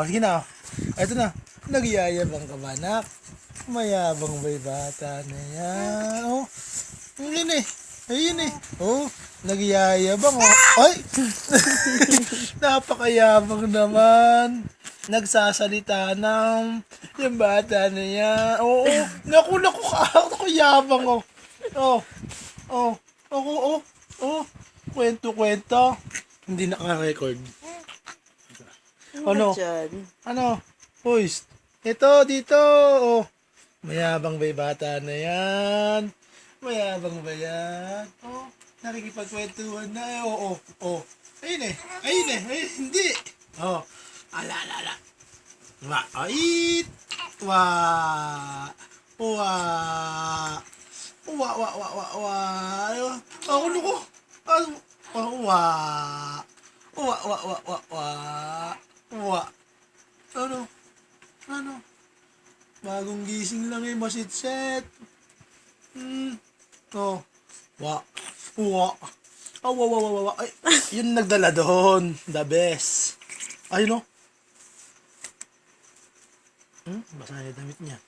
Oh, sige na. Ito na. Nagyayabang ka ba, anak? Mayabang ba'y bata na yan? Oh, yun eh. Ayun eh. Oh, nagyayabang oh. Ay! Napakayabang naman. Nagsasalita ng yung bata na yan. Oo, naku ka. Naku, yabang oh. Oh, oh, ako, kwento. Hindi naka-record. Ano? Dyan. Ano? Hoist. Ito, dito. Oh. Mayabang ba'y bata na yan? Mayabang ba yan? Oh, nakikipagkwentuhan na eh. Oh. Ayun eh. Ay, hindi. Oh. Ala. Wait. Wa. Wa. Wa. Ako ko. Ano? Wa. Wa. Ano? Bagong gising lang eh, masitset. Oh. Wa. Ay, yun nagdala doon. The best. Ayun oh. Basa na yung damit niya.